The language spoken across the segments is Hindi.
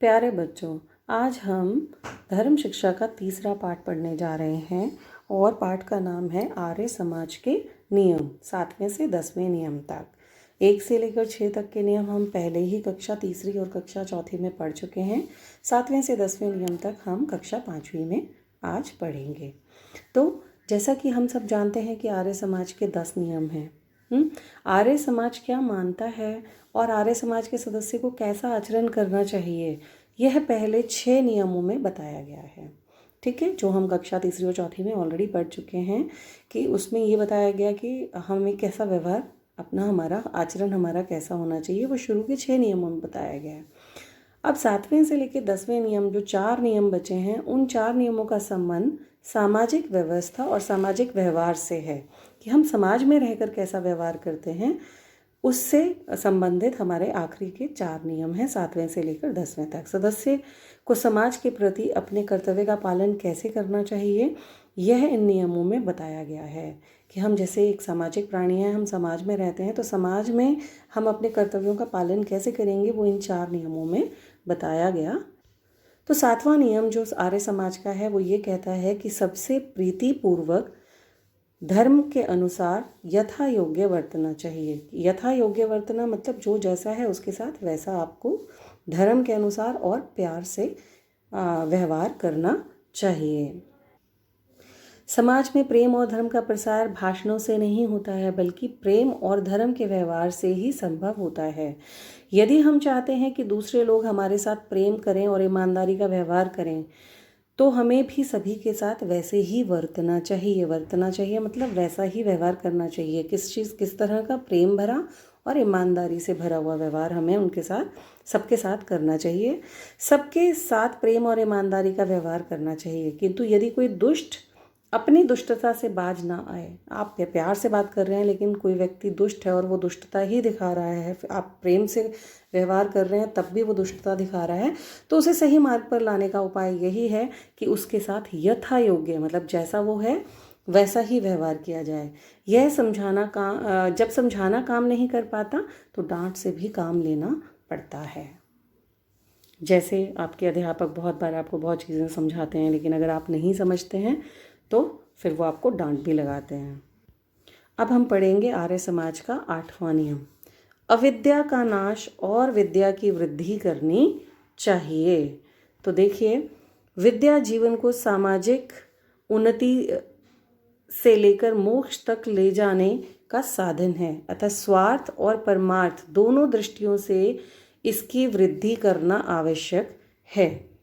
प्यारे बच्चों, आज हम धर्म शिक्षा का तीसरा पाठ पढ़ने जा रहे हैं और पाठ का नाम है आर्य समाज के नियम। 7वें से 10वें नियम तक 1 से लेकर 6 तक के नियम हम पहले ही कक्षा तीसरी और कक्षा चौथी में पढ़ चुके हैं। 7वें से 10वें नियम तक हम कक्षा 5वीं में आज पढ़ेंगे। तो जैसा कि हम सब जानते हैं कि आर्य समाज के 10 नियम हैं। आर्य समाज क्या मानता है और आर्य समाज के सदस्य को कैसा आचरण करना चाहिए, यह पहले 6 नियमों में बताया गया है। ठीक है, जो हम कक्षा तीसरी और चौथी में ऑलरेडी पढ़ चुके हैं कि उसमें ये बताया गया कि हमें कैसा व्यवहार अपना, हमारा आचरण हमारा कैसा होना चाहिए, वो शुरू के 6 नियमों में बताया गया है। अब 7वें से लेकर 10वें नियम, जो 4 नियम बचे हैं, उन 4 नियमों का संबंध सामाजिक व्यवस्था और सामाजिक व्यवहार से है कि हम समाज में रहकर कैसा व्यवहार करते हैं। उससे संबंधित हमारे आखिरी के 4 नियम हैं 7वें से लेकर 10वें तक। सदस्य को समाज के प्रति अपने कर्तव्य का पालन कैसे करना चाहिए, यह इन नियमों में बताया गया है कि हम जैसे एक सामाजिक प्राणी हैं, हम समाज में रहते हैं, तो समाज में हम अपने कर्तव्यों का पालन कैसे करेंगे, वो इन 4 नियमों में बताया गया। तो 7वां नियम जो आर्य समाज का है वो ये कहता है कि सबसे प्रीतिपूर्वक धर्म के अनुसार यथा योग्य वर्तना चाहिए। यथा योग्य वर्तना मतलब जो जैसा है उसके साथ वैसा आपको धर्म के अनुसार और प्यार से व्यवहार करना चाहिए। समाज में प्रेम और धर्म का प्रसार भाषणों से नहीं होता है, बल्कि प्रेम और धर्म के व्यवहार से ही संभव होता है। यदि हम चाहते हैं कि दूसरे लोग हमारे साथ प्रेम करें और ईमानदारी का व्यवहार करें, तो हमें भी सभी के साथ वैसे ही वर्तना चाहिए मतलब वैसा ही व्यवहार करना चाहिए। किस तरह का प्रेम भरा और ईमानदारी से भरा हुआ व्यवहार हमें उनके साथ, सबके साथ करना चाहिए। सबके साथ प्रेम और ईमानदारी का व्यवहार करना चाहिए, किंतु यदि कोई दुष्ट अपनी दुष्टता से बाज ना आए, आप प्यार से बात कर रहे हैं लेकिन कोई व्यक्ति दुष्ट है और वो दुष्टता ही दिखा रहा है, आप प्रेम से व्यवहार कर रहे हैं तब भी वो दुष्टता दिखा रहा है, तो उसे सही मार्ग पर लाने का उपाय यही है कि उसके साथ यथा योग्य मतलब जैसा वो है वैसा ही व्यवहार किया जाए। यह समझाना काम, जब समझाना काम नहीं कर पाता तो डांट से भी काम लेना पड़ता है। जैसे आपके अध्यापक बहुत बार आपको बहुत चीज़ें समझाते हैं, लेकिन अगर आप नहीं समझते हैं तो फिर वो आपको डांट भी लगाते हैं। अब हम पढ़ेंगे आर्य समाज का 8वां नियम, अविद्या का नाश और विद्या की वृद्धि करनी चाहिए। तो देखिए, विद्या जीवन को सामाजिक उन्नति से लेकर मोक्ष तक ले जाने का साधन है, अतः स्वार्थ और परमार्थ दोनों दृष्टियों से इसकी वृद्धि करना आवश्यक है।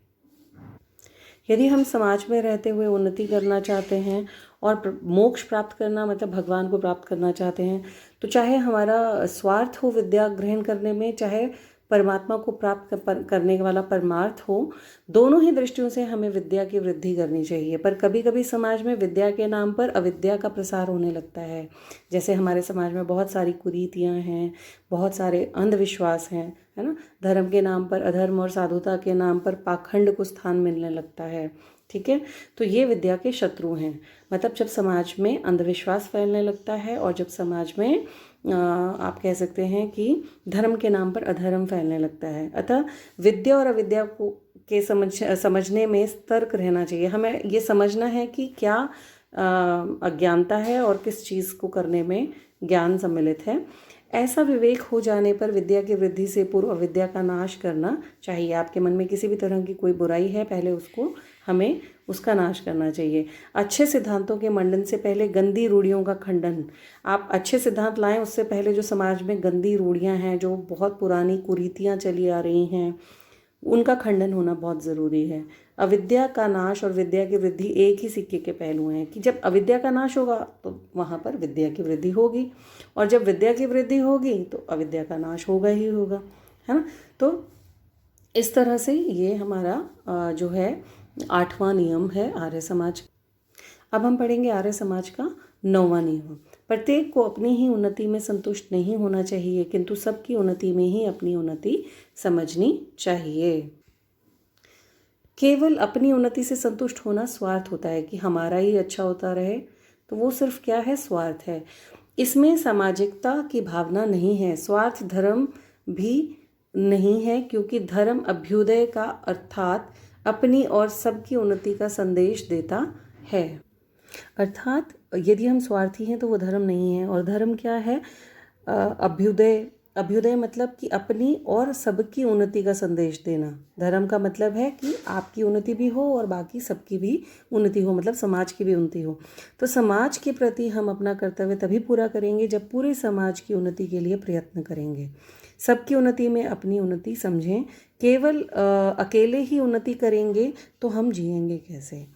यदि हम समाज में रहते हुए उन्नति करना चाहते हैं और मोक्ष प्राप्त करना मतलब भगवान को प्राप्त करना चाहते हैं, तो चाहे हमारा स्वार्थ हो विद्या ग्रहण करने में, चाहे परमात्मा को प्राप्त करने वाला परमार्थ हो, दोनों ही दृष्टियों से हमें विद्या की वृद्धि करनी चाहिए। पर कभी कभी समाज में विद्या के नाम पर अविद्या का प्रसार होने लगता है। जैसे हमारे समाज में बहुत सारी कुरीतियाँ हैं, बहुत सारे अंधविश्वास हैं, है ना। धर्म के नाम पर अधर्म और साधुता के नाम पर पाखंड को स्थान मिलने लगता है। ठीक है, तो ये विद्या के शत्रु हैं। मतलब जब समाज में अंधविश्वास फैलने लगता है और जब समाज में आप कह सकते हैं कि धर्म के नाम पर अधर्म फैलने लगता है, अतः विद्या और अविद्या को के समझने में तर्क रहना चाहिए। हमें ये समझना है कि क्या अज्ञानता है और किस चीज़ को करने में ज्ञान सम्मिलित है। ऐसा विवेक हो जाने पर विद्या की वृद्धि से पूर्व अविद्या का नाश करना चाहिए। आपके मन में किसी भी तरह की कोई बुराई है, पहले उसको हमें उसका नाश करना चाहिए। अच्छे सिद्धांतों के मंडन से पहले गंदी रूढ़ियों का खंडन। आप अच्छे सिद्धांत लाएं, उससे पहले जो समाज में गंदी रूढ़ियां हैं, जो बहुत पुरानी कुरीतियां चली आ रही हैं, उनका खंडन होना बहुत ज़रूरी है। अविद्या का नाश और विद्या की वृद्धि एक ही सिक्के के पहलू हैं कि जब अविद्या का नाश होगा तो वहाँ पर विद्या की वृद्धि होगी, और जब विद्या की वृद्धि होगी तो अविद्या का नाश होगा ही होगा, है ना। तो इस तरह से ये हमारा जो है 8वां नियम है आर्य समाज। अब हम पढ़ेंगे आर्य समाज का 9वां नियम, प्रत्येक को अपनी ही उन्नति में संतुष्ट नहीं होना चाहिए, किंतु सबकी उन्नति में ही अपनी उन्नति समझनी चाहिए। केवल अपनी उन्नति से संतुष्ट होना स्वार्थ होता है कि हमारा ही अच्छा होता रहे, तो वो सिर्फ क्या है, स्वार्थ है। इसमें सामाजिकता की भावना नहीं है। स्वार्थ धर्म भी नहीं है, क्योंकि धर्म अभ्युदय का अर्थात अपनी और सबकी उन्नति का संदेश देता है। अर्थात यदि हम स्वार्थी हैं तो वो धर्म नहीं है। और धर्म क्या है? अभ्युदय। अभ्युदय मतलब कि अपनी और सबकी उन्नति का संदेश देना। धर्म का मतलब है कि आपकी उन्नति भी हो और बाकी सबकी भी उन्नति हो, मतलब समाज की भी उन्नति हो। तो समाज के प्रति हम अपना कर्तव्य तभी पूरा करेंगे जब पूरे समाज की उन्नति के लिए प्रयत्न करेंगे। सबकी उन्नति में अपनी उन्नति समझें। केवल अकेले ही उन्नति करेंगे तो हम जिएंगे कैसे?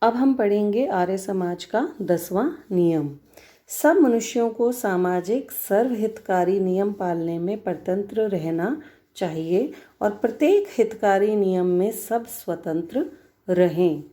अब हम पढ़ेंगे आर्य समाज का 10वां नियम। सब मनुष्यों को सामाजिक सर्वहितकारी नियम पालने में परतंत्र रहना चाहिए और प्रत्येक हितकारी नियम में सब स्वतंत्र रहें।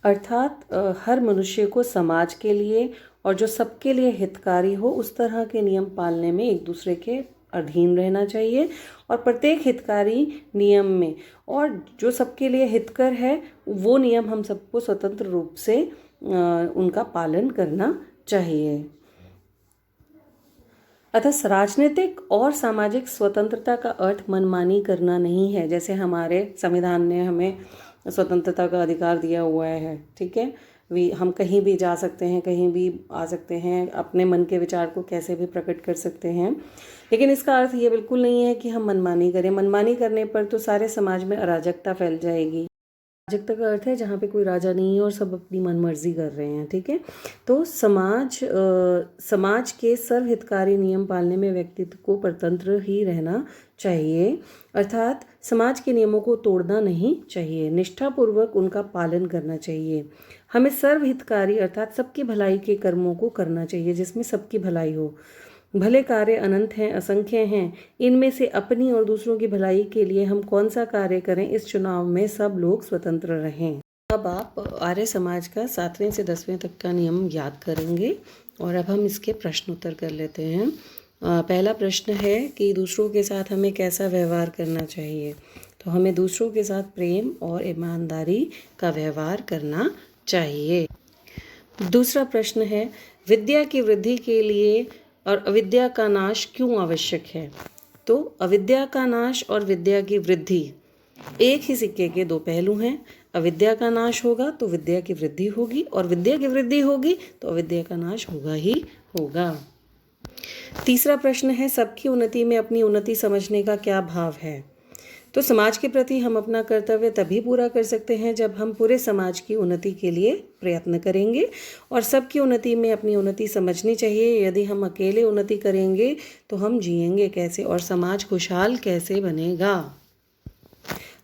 अर्थात हर मनुष्य को समाज के लिए और जो सबके लिए हितकारी हो उस तरह के नियम पालने में एक दूसरे के अधीन रहना चाहिए और प्रत्येक हितकारी नियम में, और जो सबके लिए हितकर है वो नियम हम सबको स्वतंत्र रूप से उनका पालन करना चाहिए। अतः राजनीतिक और सामाजिक स्वतंत्रता का अर्थ मनमानी करना नहीं है। जैसे हमारे संविधान ने हमें स्वतंत्रता का अधिकार दिया हुआ है, ठीक है, हम कहीं भी जा सकते हैं, कहीं भी आ सकते हैं, अपने मन के विचार को कैसे भी प्रकट कर सकते हैं। लेकिन इसका अर्थ ये बिल्कुल नहीं है कि हम मनमानी करें। मनमानी करने पर तो सारे समाज में अराजकता फैल जाएगी। अराजकता का अर्थ है जहाँ पे कोई राजा नहीं है और सब अपनी मनमर्जी कर रहे हैं, ठीक है। तो समाज के सर्वहितकारी नियम पालने में व्यक्तित्व को परतंत्र ही रहना चाहिए। अर्थात समाज के नियमों को तोड़ना नहीं चाहिए, निष्ठापूर्वक उनका पालन करना चाहिए। हमें सर्वहितकारी अर्थात सबकी भलाई के कर्मों को करना चाहिए जिसमें सबकी भलाई हो। भले कार्य अनंत हैं, असंख्य हैं। इनमें से अपनी और दूसरों की भलाई के लिए हम कौन सा कार्य करें, इस चुनाव में सब लोग स्वतंत्र रहें। अब आप आर्य समाज का 7वें से 10वें तक का नियम याद करेंगे और अब हम इसके प्रश्न उत्तर कर लेते हैं। पहला प्रश्न है कि दूसरों के साथ हमें कैसा व्यवहार करना चाहिए। तो हमें दूसरों के साथ प्रेम और ईमानदारी का व्यवहार करना चाहिए। दूसरा प्रश्न है, विद्या की वृद्धि के लिए और अविद्या का नाश क्यों आवश्यक है। तो अविद्या का नाश और विद्या की वृद्धि एक ही सिक्के के दो पहलू हैं। अविद्या का नाश होगा तो विद्या की वृद्धि होगी, और विद्या की वृद्धि होगी तो अविद्या का नाश होगा ही होगा। तीसरा प्रश्न है, सबकी उन्नति में अपनी उन्नति समझने का क्या भाव है। तो समाज के प्रति हम अपना कर्तव्य तभी पूरा कर सकते हैं जब हम पूरे समाज की उन्नति के लिए प्रयत्न करेंगे, और सबकी उन्नति में अपनी उन्नति समझनी चाहिए। यदि हम अकेले उन्नति करेंगे तो हम जिएंगे कैसे और समाज खुशहाल कैसे बनेगा।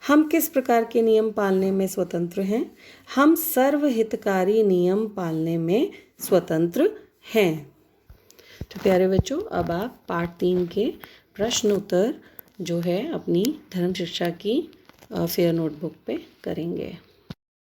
हम किस प्रकार के नियम पालने में स्वतंत्र हैं। हम सर्वहितकारी नियम पालने में स्वतंत्र हैं। तो प्यारे बच्चों, अब आप पाठ 3 के प्रश्न उत्तर जो है अपनी धर्म शिक्षा की फेयर नोटबुक पे करेंगे।